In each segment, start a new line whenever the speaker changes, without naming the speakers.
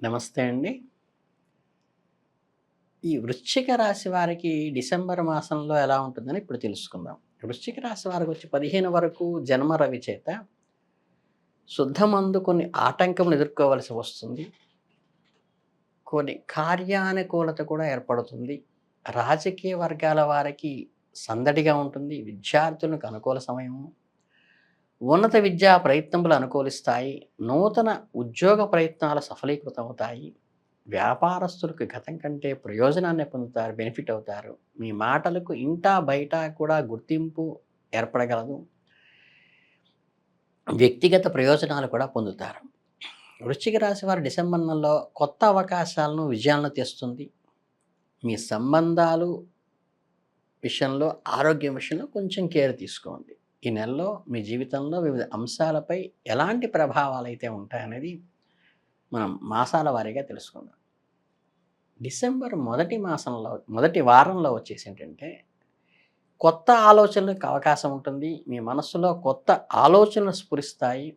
నమస్తే అండి. ఈ వృశ్చిక రాశి వారికి డిసెంబర్ మాసంలో ఎలా ఉంటుందని ఇప్పుడు తెలుసుకుందాం. వృశ్చిక రాశి వారికొచ్చి 15 వరకు జన్మ రవి చేత శుద్ధమందు కొన్ని ఆటంకములు ఎదుర్కోవలసి వస్తుంది. కొన్ని కార్యానుకూలత కూడా ఏర్పడుతుంది. రాజకీయ వర్గాల వారికి సందడిగా ఉంటుంది. విద్యార్థులకు అనుకూల సమయము. ఉన్నత విద్యా ప్రయత్నములు అనుకూలిస్తాయి. నూతన ఉద్యోగ ప్రయత్నాలు సఫలీకృతమవుతాయి. వ్యాపారస్తులకు గతం కంటే ప్రయోజనాన్ని పొందుతారు, బెనిఫిట్ అవుతారు. మీ మాటలకు ఇంటా బయట కూడా గుర్తింపు ఏర్పడగలదు. వ్యక్తిగత ప్రయోజనాలు కూడా పొందుతారు. వృశ్చిక రాశి వారు డిసెంబర్ నెలలో కొత్త అవకాశాలను, విజయాలను తెస్తుంది. మీ సంబంధాలు విషయంలో, ఆరోగ్యం విషయంలో కొంచెం కేర్ తీసుకోండి. ఈ నెలలో మీ జీవితంలో వివిధ అంశాలపై ఎలాంటి ప్రభావాలు అయితే ఉంటాయనేది మనం మాసాల వారీగా తెలుసుకుందాం. డిసెంబర్ మొదటి వారంలో వచ్చేసి ఏంటంటే కొత్త ఆలోచనలకు అవకాశం ఉంటుంది. మీ మనస్సులో కొత్త ఆలోచనలు స్ఫురిస్తాయి.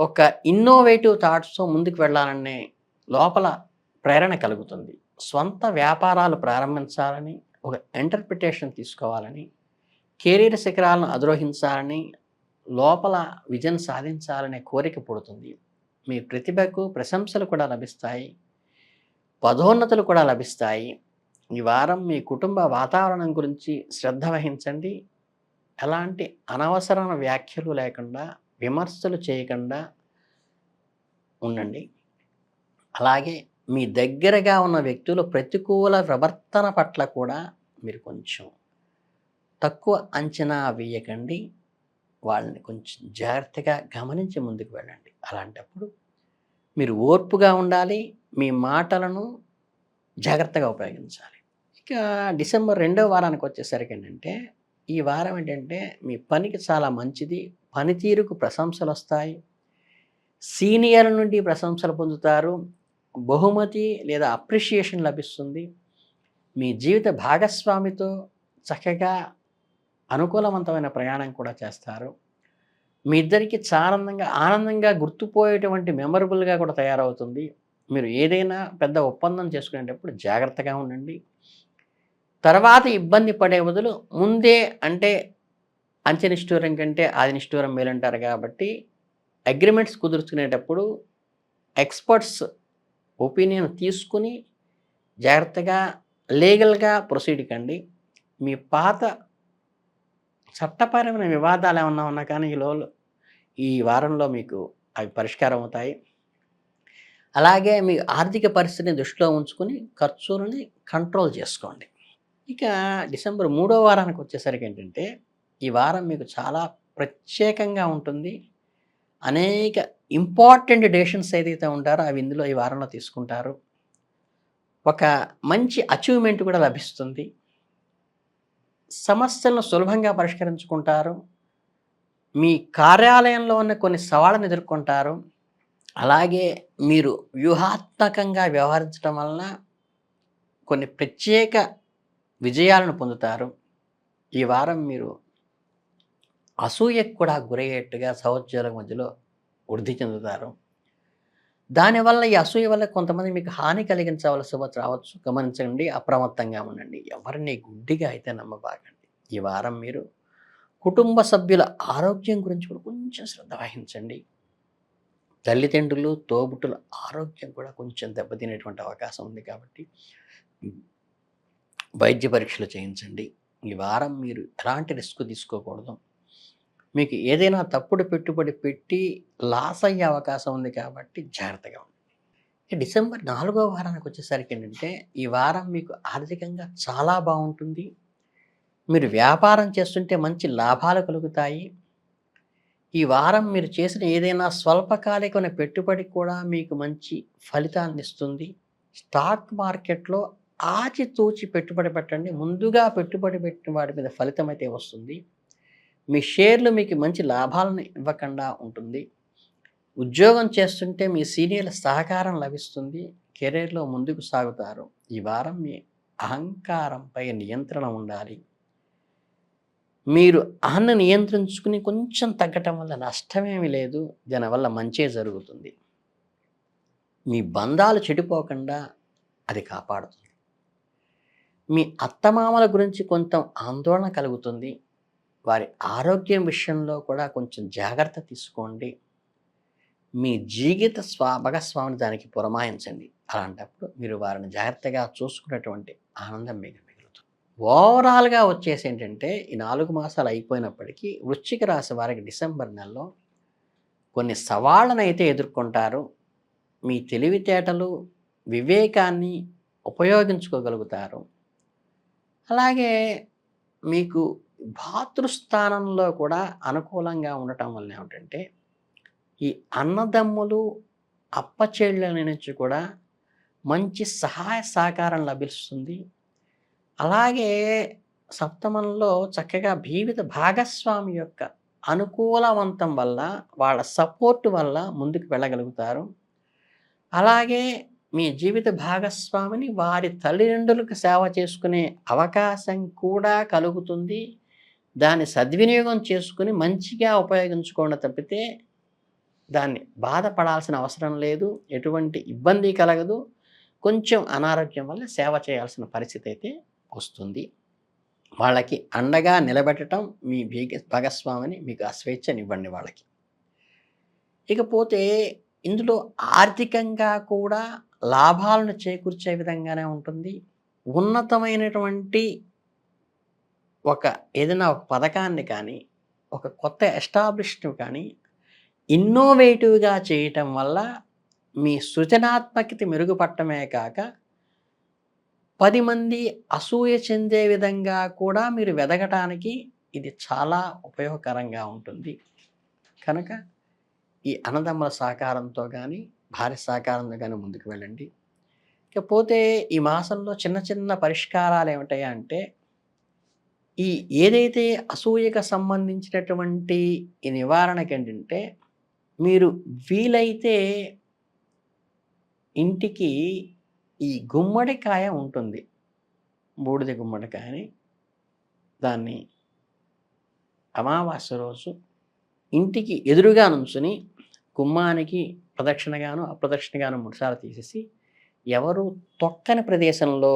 ఒక ఇన్నోవేటివ్ థాట్స్తో ముందుకు వెళ్ళాలనే లోపల ప్రేరణ కలుగుతుంది. స్వంత వ్యాపారాలు ప్రారంభించాలని, ఒక ఎంటర్ప్రిటేషన్ తీసుకోవాలని, కెరీర్ శిఖరాలను అధిరోహించాలని, లోపల విజయం సాధించాలనే కోరిక పుడుతుంది. మీ ప్రతిభకు ప్రశంసలు కూడా లభిస్తాయి. పదోన్నతులు కూడా లభిస్తాయి. ఈ వారం మీ కుటుంబ వాతావరణం గురించి శ్రద్ధ వహించండి. ఎలాంటి అనవసరమైన వ్యాఖ్యలు లేకుండా, విమర్శలు చేయకుండా ఉండండి. అలాగే మీ దగ్గరగా ఉన్న వ్యక్తుల ప్రతికూల ప్రవర్తన పట్ల కూడా మీరు కొంచెం తక్కువ అంచనా వేయకండి. వాళ్ళని కొంచెం జాగ్రత్తగా గమనించి ముందుకు వెళ్ళండి. అలాంటప్పుడు మీరు ఓర్పుగా ఉండాలి. మీ మాటలను జాగ్రత్తగా ఉపయోగించాలి. ఇక డిసెంబర్ రెండవ వారానికి వచ్చేసరికి ఏంటంటే, ఈ వారం ఏంటంటే మీ పనికి చాలా మంచిది. పనితీరుకు ప్రశంసలు వస్తాయి. సీనియర్ నుండి ప్రశంసలు పొందుతారు. బహుమతి లేదా అప్రిషియేషన్ లభిస్తుంది. మీ జీవిత భాగస్వామితో చక్కగా అనుకూలవంతమైన ప్రయాణం కూడా చేస్తారు. మీ ఇద్దరికి చాలా ఆనందంగా గుర్తుపోయేటువంటి మెమరబుల్గా కూడా తయారవుతుంది. మీరు ఏదైనా పెద్ద ఒప్పందం చేసుకునేటప్పుడు జాగ్రత్తగా ఉండండి. తర్వాత ఇబ్బంది పడే బదులు ముందే అంటే అంచెనిష్ఠూరం కంటే ఆది నిష్ఠూరం మేలంటారు కాబట్టి అగ్రిమెంట్స్ కుదుర్చుకునేటప్పుడు ఎక్స్పర్ట్స్ ఒపీనియన్ తీసుకుని జాగ్రత్తగా లీగల్గా ప్రొసీడ్ కండి. మీ పాత చట్టపరమైన వివాదాలు ఏమన్నా ఉన్నా కానీ ఈ వారంలో మీకు అవి పరిష్కారం అవుతాయి. అలాగే మీ ఆర్థిక పరిస్థితిని దృష్టిలో ఉంచుకొని ఖర్చులని కంట్రోల్ చేసుకోండి. ఇక డిసెంబర్ మూడో వారానికి వచ్చేసరికి ఏంటంటే, ఈ వారం మీకు చాలా ప్రత్యేకంగా ఉంటుంది. అనేక ఇంపార్టెంట్ డెసిషన్స్ ఏదైతే ఉంటారో అవి ఇందులో ఈ వారంలో తీసుకుంటారు. ఒక మంచి అచీవ్మెంట్ కూడా లభిస్తుంది. సమస్యలను సులభంగా పరిష్కరించుకుంటారు. మీ కార్యాలయంలో ఉన్న కొన్ని సవాళ్ళను ఎదుర్కొంటారు. అలాగే మీరు వ్యూహాత్మకంగా వ్యవహరించడం వలన కొన్ని ప్రత్యేక విజయాలను పొందుతారు. ఈ వారం మీరు అసూయకు కూడా గురయ్యేట్టుగా సహోద్యోగుల మధ్యలో వృద్ధి చెందుతారు. దానివల్ల ఈ అసూయ వల్ల కొంతమంది మీకు హాని కలిగించవలసి రావచ్చు. గమనించండి, అప్రమత్తంగా ఉండండి. ఎవరిని గుడ్డిగా అయితే నమ్మబాకండి. ఈ వారం మీరు కుటుంబ సభ్యుల ఆరోగ్యం గురించి కూడా కొంచెం శ్రద్ధ వహించండి. తల్లిదండ్రులు, తోబుట్టుల ఆరోగ్యం కూడా కొంచెం దెబ్బతినేటువంటి అవకాశం ఉంది కాబట్టి వైద్య పరీక్షలు చేయించండి. ఈ వారం మీరు ఎలాంటి రిస్క్ తీసుకోకూడదు. మీకు ఏదైనా తప్పుడు పెట్టుబడి పెట్టి లాస్ అయ్యే అవకాశం ఉంది కాబట్టి జాగ్రత్తగా ఉండండి. డిసెంబర్ 4వ వారానికి వచ్చేసరికి ఏంటంటే, ఈ వారం మీకు ఆర్థికంగా చాలా బాగుంటుంది. మీరు వ్యాపారం చేస్తుంటే మంచి లాభాలు కలుగుతాయి. ఈ వారం మీరు చేసిన ఏదైనా స్వల్పకాలికమైన పెట్టుబడి కూడా మీకు మంచి ఫలితాన్ని ఇస్తుంది. స్టాక్ మార్కెట్లో ఆచితూచి పెట్టుబడి పెట్టండి. ముందుగా పెట్టుబడి పెట్టిన వాటి మీద ఫలితం అయితే వస్తుంది. మీ షేర్లు మీకు మంచి లాభాలను ఇవ్వకుండా ఉంటుంది. ఉద్యోగం చేస్తుంటే మీ సీనియర్ల సహకారం లభిస్తుంది. కెరీర్లో ముందుకు సాగుతారు. ఈ వారం మీ అహంకారంపై నియంత్రణ ఉండాలి. మీరు అహన్ని నియంత్రించుకుని కొంచెం తగ్గటం వల్ల నష్టమేమీ లేదు. దీనివల్ల మంచే జరుగుతుంది. మీ బంధాలు చెడిపోకుండా అది కాపాడుతుంది. మీ అత్తమామల గురించి కొంత ఆందోళన కలుగుతుంది. వారి ఆరోగ్యం విషయంలో కూడా కొంచెం జాగ్రత్త తీసుకోండి. మీ జీవిత భాగస్వామిని దానికి పురమాయించండి. అలాంటప్పుడు మీరు వారిని జాగ్రత్తగా చూసుకున్నటువంటి ఆనందం మీకు మిగులుతుంది. ఓవరాల్‌గా వచ్చేసేంటంటే ఈ 4 మాసాలు అయిపోయినప్పటికీ వృశ్చిక రాశి వారికి డిసెంబర్ నెలలో కొన్ని సవాళ్ళనైతే ఎదుర్కొంటారు. మీ తెలివితేటలు, వివేకాన్ని ఉపయోగించుకోగలుగుతారు. అలాగే మీకు భాతృస్థానంలో కూడా అనుకూలంగా ఉండటం వల్ల ఏమిటంటే, ఈ అన్నదమ్ములు, అప్పచెల్లెల నుంచి కూడా మంచి సహాయ సహకారం లభిస్తుంది. అలాగే సప్తమంలో చక్కగా జీవిత భాగస్వామి యొక్క అనుకూలవంతం వల్ల, వాళ్ళ సపోర్ట్ వల్ల ముందుకు వెళ్ళగలుగుతారు. అలాగే మీ జీవిత భాగస్వామిని వారి తల్లిదండ్రులకు సేవ చేసుకునే అవకాశం కూడా కలుగుతుంది. దాన్ని సద్వినియోగం చేసుకొని మంచిగా ఉపయోగించుకోండి తప్పితే, దాన్ని బాధపడాల్సిన అవసరం లేదు. ఎటువంటి ఇబ్బంది కలగదు. కొంచెం అనారోగ్యం వల్ల సేవ చేయాల్సిన పరిస్థితి అయితే వస్తుంది. వాళ్ళకి అండగా నిలబెట్టటం మీ భాగస్వామిని మీకు ఆ స్వేచ్ఛనివ్వండి వాళ్ళకి. ఇకపోతే ఇందులో ఆర్థికంగా కూడా లాభాలను చేకూర్చే విధంగానే ఉంటుంది. ఉన్నతమైనటువంటి ఏదైనా ఒక పథకాన్ని కానీ, ఒక కొత్త ఎస్టాబ్లిష్‌ను కానీ ఇన్నోవేటివ్‌గా చేయటం వల్ల మీ సృజనాత్మకత మెరుగుపడటమే కాక 10 మంది అసూయ చెందే విధంగా కూడా మీరు ఎదగటానికి ఇది చాలా ఉపయోగకరంగా ఉంటుంది. కనుక ఈ అన్నదమ్ముల సహకారంతో గానీ, భార్య సహకారంతో గానీ ముందుకు వెళ్ళండి. ఇకపోతే ఈ మాసంలో చిన్న చిన్న పరిష్కారాలు ఏమిటాయంటే, ఈ ఏదైతే అసూయకు సంబంధించినటువంటి ఈ నివారణకేంటంటే, మీరు వీలైతే ఇంటికి ఈ గుమ్మడికాయ ఉంటుంది. బూడిద గుమ్మడికాయని దాన్ని అమావాస్య రోజు ఇంటికి ఎదురుగా నుంచుని గుమ్మానికి ప్రదక్షిణగాను, అప్రదక్షిణగాను 3 సార్లు తీసేసి, ఎవరు తొక్కని ప్రదేశంలో,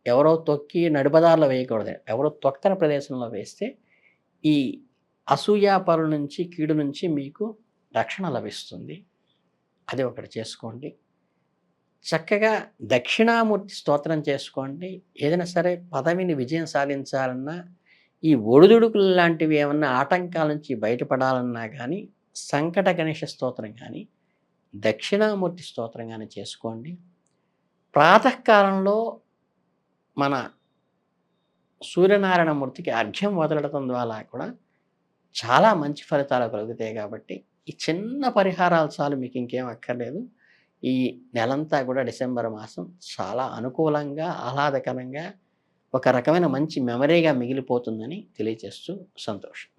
ఎవరో తొక్కి నడిబజార్‌లో వేయకూడదు. ఎవరో తొక్కని ప్రదేశంలో వేస్తే ఈ అసూయాపరుల నుంచి, కీడు నుంచి మీకు రక్షణ లభిస్తుంది. అది ఒకటి చేసుకోండి. చక్కగా దక్షిణామూర్తి స్తోత్రం చేసుకోండి. ఏదైనా సరే పదవిని విజయం సాధించాలన్నా, ఈ ఒడిదుడుకులు లాంటివి ఏమన్నా ఆటంకాల నుంచి బయటపడాలన్నా కానీ, సంకట గణేష స్తోత్రం కానీ, దక్షిణామూర్తి స్తోత్రం కానీ చేసుకోండి. ప్రాతకాలంలో మన సూర్యనారాయణ మూర్తికి అర్ఘ్యం వదలడం ద్వారా కూడా చాలా మంచి ఫలితాలు కలుగుతాయి కాబట్టి, ఈ చిన్న పరిహారాలు చాలు, మీకు ఇంకేం అక్కర్లేదు. ఈ నెలంతా కూడా డిసెంబర్ మాసం చాలా అనుకూలంగా, ఆహ్లాదకరంగా, ఒక రకమైన మంచి మెమరీగా మిగిలిపోతుందని తెలియజేస్తూ సంతోషం.